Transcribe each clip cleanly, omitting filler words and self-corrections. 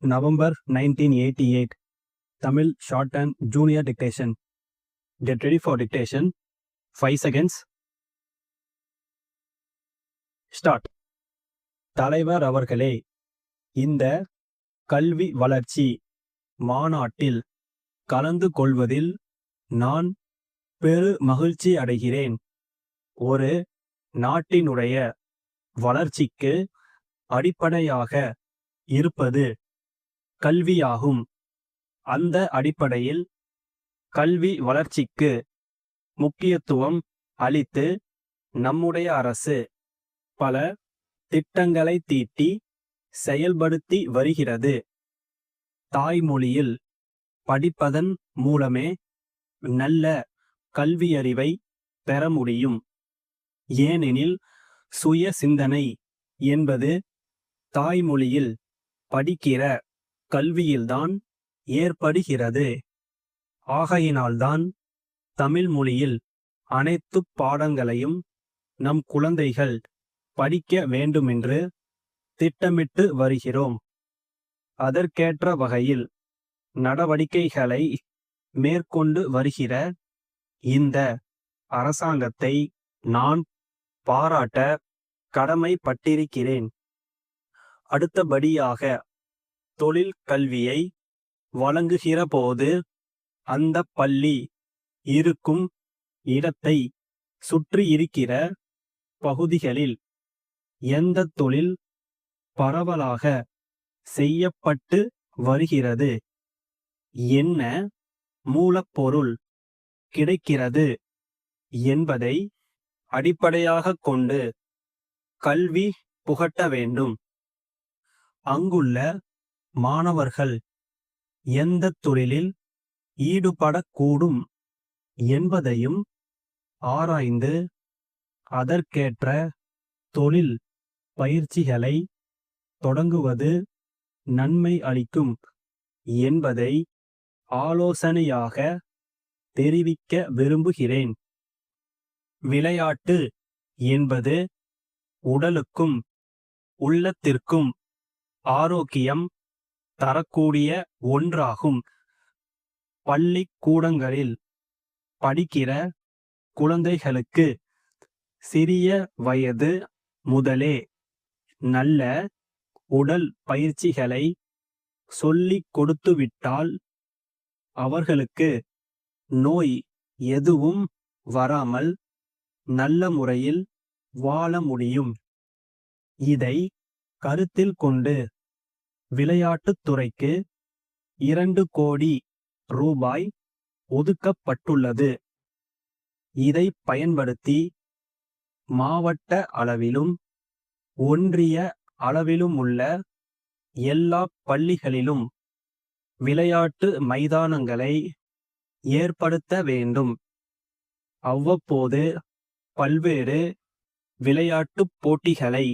November 1988. Tamil Shorthand Junior Dictation. Get ready for dictation. 5 seconds. Start. தலைவர் அவர்களே, இந்த கல்வி வளர்ச்சி மாநாட்டில் கலந்து கொள்வதில் நான் பெரு மகிழ்ச்சி அடைகிறேன். ஒரு நாட்டினுடைய வளர்ச்சிக்கு அடிப்படையாக இருப்பது கல்வியாகும். அந்த அடிப்படையில் கல்வி வளர்ச்சிக்கு முக்கியத்துவம் அளித்து நம்முடைய அரசு பல திட்டங்களை தீட்டி செயல்படுத்தி வருகிறது. தாய்மொழியில் படிப்பதன் மூலமே நல்ல கல்வியறிவை பெற முடியும். ஏனெனில் சுய சிந்தனை என்பது தாய்மொழியில் படிக்கிற கல்வியில்தான் ஏற்படுகிறது. ஆகையினால்தான் தமிழ் மொழியில் அனைத்து பாடங்களையும் நம் குழந்தைகள் படிக்க வேண்டுமென்று திட்டமிட்டு வருகிறோம். அதற்கேற்ற வகையில் நடவடிக்கைகளை மேற்கொண்டு வருகிற இந்த அரசாங்கத்தை நான் பாராட்ட கடமைப்பட்டிருக்கிறேன். அடுத்தபடியாக தொழில் கல்வியை வழங்குகிற போது அந்த பள்ளி இருக்கும் இடத்தை சுற்றியிருக்கிற பகுதிகளில் எந்த தொழில் பரவலாக செய்யப்பட்டு வருகிறது, என்ன மூலப்பொருள் கிடைக்கிறது என்பதை அடிப்படையாக கொண்டு கல்வி புகட்ட வேண்டும். அங்குள்ள மாணவர்கள் எந்த தொழிலில் ஈடுபடக்கூடும் என்பதையும் ஆராய்ந்து அதற்கேற்ற தொழில் பயிற்சிகளை தொடங்குவது நன்மை அளிக்கும் என்பதை ஆலோசனையாக தெரிவிக்க விரும்புகிறேன். விளையாட்டு என்பது உடலுக்கும் உள்ளத்திற்கும் ஆரோக்கியம் தரக்கூடிய ஒன்றாகும். பள்ளிக்கூடங்களில் படிக்கிற குழந்தைகளுக்கு சிறிய வயது முதலே நல்ல உடல் பயிற்சிகளை சொல்லிக் கொடுத்துவிட்டால் அவர்களுக்கு நோய் எதுவும் வராமல் நல்ல முறையில் வாழ முடியும். இதை கருத்தில் கொண்டு விளையாட்டுத் துறைக்கு 2 கோடி ரூபாய் ஒதுக்கப்பட்டுள்ளது. இதை பயன்படுத்தி மாவட்ட அளவிலும் ஒன்றிய அளவிலுமுள்ள எல்லா பள்ளிகளிலும் விளையாட்டு மைதானங்களை ஏற்படுத்த வேண்டும். அவ்வப்போது பல்வேறு விளையாட்டுப் போட்டிகளை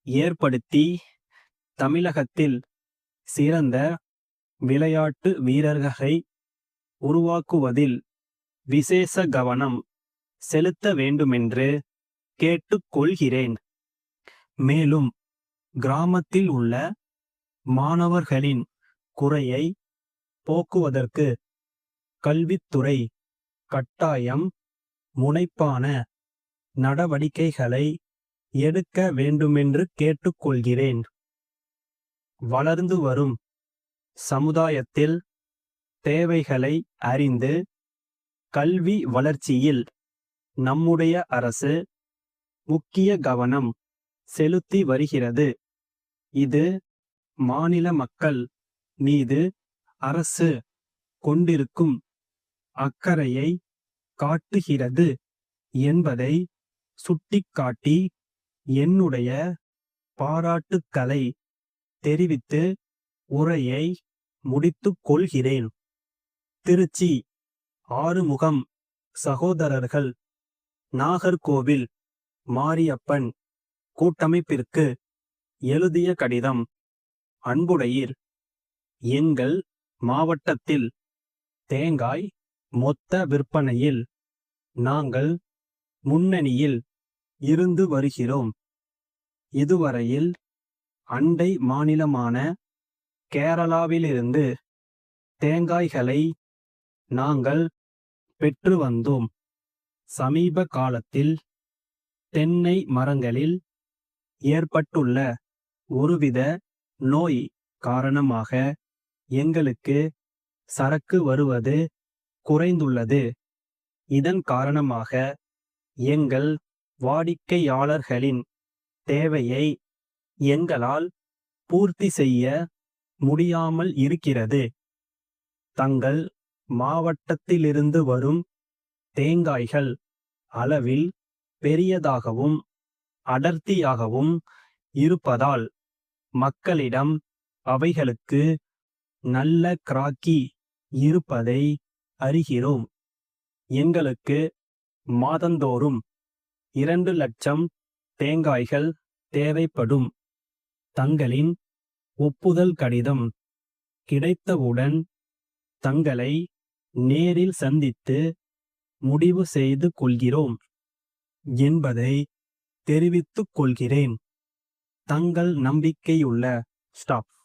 ஏற்படுத்தி தமிழகத்தில் சிறந்த விளையாட்டு வீரர்களை உருவாக்குவதில் விசேஷ கவனம் செலுத்த வேண்டுமென்று கேட்டுக்கொள்கிறேன். மேலும் கிராமத்தில் உள்ள மாணவர்களின் குறையை போக்குவதற்கு கல்வித்துறை கட்டாயம் முனைப்பான நடவடிக்கைகளை எடுக்க வேண்டுமென்று கேட்டுக்கொள்கிறேன். வளர்ந்து வரும் சமுதாயத்தில் தேவைகளை அறிந்து கல்வி வளர்ச்சியில் நம்முடைய அரசு முக்கிய கவனம் செலுத்தி வருகிறது. இது மாநில மக்கள் மீது அரசு கொண்டிருக்கும் அக்கறையை காட்டுகிறது என்பதை சுட்டிக்காட்டி என்னுடைய பாராட்டுக்களை தெரிவித்து உரையை முடித்துக் கொள்கிறேன். திருச்சி ஆறுமுகம் சகோதரர்கள் நாகர்கோவில் மாரியப்பன் கூட்டமைப்பிற்கு எழுதிய கடிதம். அன்புடையீர், எங்கள் மாவட்டத்தில் தேங்காய் மொத்த விற்பனையில் நாங்கள் முன்னணியில் இருந்து வருகிறோம். இதுவரையில் அண்டை மாநிலமான கேரளாவிலிருந்து தேங்காய்களை நாங்கள் பெற்று வந்தோம். சமீப காலத்தில் தென்னை மரங்களில் ஏற்பட்டுள்ள ஒருவித நோய் காரணமாக எங்களுக்கு சரக்கு வருவது குறைந்துள்ளது. இதன் காரணமாக எங்கள் வாடிக்கையாளர்களின் தேவையை எங்களால் பூர்த்தி செய்ய முடியாமல் இருக்கிறது. தங்கள் மாவட்டத்திலிருந்து வரும் தேங்காய்கள் அளவில் பெரியதாகவும் அடர்த்தியாகவும் இருப்பதால் மக்களிடம் அவைகளுக்கு நல்ல கிராக்கி இருப்பதை அறிகிறோம். எங்களுக்கு மாதந்தோறும் 2 லட்சம் தேங்காய்கள் தேவைப்படும். தங்களின் ஒப்புதல் கடிதம் கிடைத்தவுடன் தங்களை நேரில் சந்தித்து முடிவு செய்து கொள்கிறோம் என்பதை தெரிவித்துக் கொள்கிறேன். தங்கள் நம்பிக்கையுள்ள ஸ்டாஃப்.